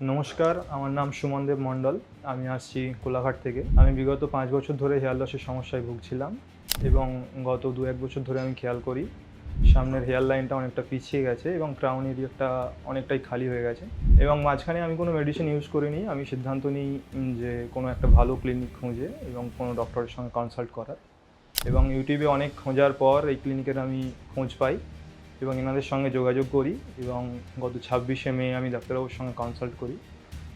নমস্কার, আমার নাম সুমন দেব মণ্ডল। আমি আসছি কোলাঘাট থেকে। আমি বিগত ৫ বছর ধরে হেয়ার লসের সমস্যায় ভুগছিলাম এবং গত ২-১ বছর ধরে আমি খেয়াল করি সামনের হেয়ার লাইনটা অনেকটা পিছিয়ে গেছে এবং ক্রাউন এরিয়াটা অনেকটাই খালি হয়ে গেছে এবং মাঝখানে আমি কোনো মেডিসিন ইউজ করিনি। আমি সিদ্ধান্ত নিই যে কোনো একটা ভালো ক্লিনিক খুঁজে এবং কোনো ডক্টরের সঙ্গে কনসাল্ট করার, এবং ইউটিউবে অনেক খোঁজার পর এই ক্লিনিকের আমি খোঁজ পাই এবং এনাদের সঙ্গে যোগাযোগ করি এবং গত ২৬শে মে আমি ডাক্তারবাবুর সঙ্গে কনসাল্ট করি।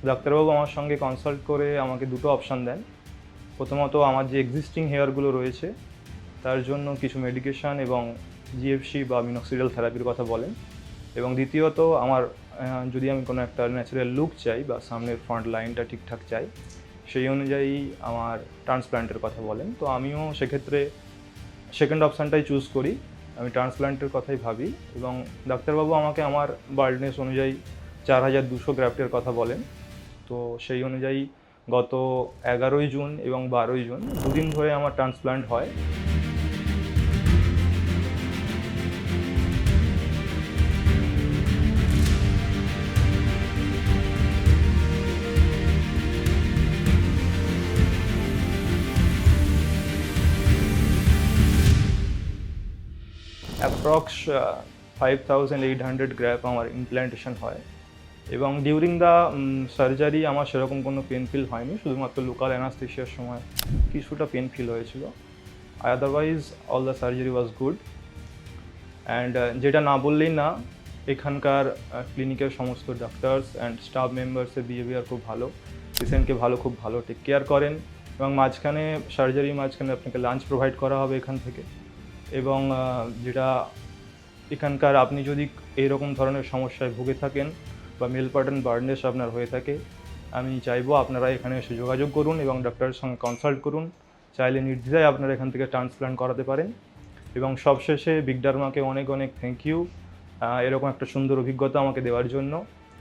ডাক্তারবাবু আমার সঙ্গে কনসাল্ট করে আমাকে দুটো অপশান দেন। প্রথমত, আমার যে এক্সিস্টিং হেয়ারগুলো রয়েছে তার জন্য কিছু মেডিকেশান এবং জিএফসি বা মিনক্সিডিল থেরাপির কথা বলেন, এবং দ্বিতীয়ত আমার যদি আমি কোনো একটা ন্যাচারাল লুক চাই বা সামনের ফ্রন্ট লাইনটা ঠিকঠাক চাই, সেই অনুযায়ী আমার ট্রান্সপ্ল্যান্টের কথা বলেন। তো আমিও সেক্ষেত্রে সেকেন্ড অপশানটাই চুজ করি। আমি ট্রান্সপ্ল্যান্টের কথাই ভাবি এবং ডাক্তারবাবু আমাকে আমার বার্ডনেস অনুযায়ী ৪,২০০ গ্রাফটের কথা বলেন। তো সেই অনুযায়ী গত ১১ই জুন এবং ১২ই জুন দুদিন ধরে আমার ট্রান্সপ্ল্যান্ট হয়। অ্যাপ্রক্স 5,800 গ্রাফ আমার ইমপ্ল্যান্টেশন হয় এবং ডিউরিং দ্য সার্জারি আমার সেরকম কোনো পেন ফিল হয়নি। শুধুমাত্র লোকাল অ্যানাস্থেসিয়ার সময় কিছুটা পেন ফিল হয়েছিল। Otherwise all the surgery was good. And যেটা না বললেই না, এখানকার ক্লিনিকের সমস্ত ডাক্তার্স অ্যান্ড স্টাফ মেম্বার্সের বিহেভিয়ার খুব ভালো। পেশেন্টকে খুব ভালো টেক কেয়ার করেন এবং সার্জারির মাঝখানে আপনাকে লাঞ্চ প্রোভাইড করা হবে এখান থেকে। এবং যেটা এখানকার, আপনি যদি এইরকম ধরনের সমস্যায় ভুগে থাকেন বা মেল প্যাটার্ন বার্ডনেস আপনার হয়ে থাকে, আমি চাইবো আপনারা এখানে এসে যোগাযোগ করুন এবং ডাক্তারের সঙ্গে কনসাল্ট করুন। চাইলে নির্দ্বিধায় আপনারা এখান থেকে ট্রান্সপ্ল্যান্ট করাতে পারেন। এবং সবশেষে বিগ ডার্মাকে অনেক অনেক থ্যাংক ইউ এরকম একটা সুন্দর অভিজ্ঞতা আমাকে দেওয়ার জন্য,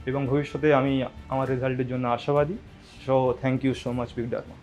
এবং ভবিষ্যতে আমি আমার রেজাল্টের জন্য আশাবাদী। So thank you so much বিগ ডার্মা।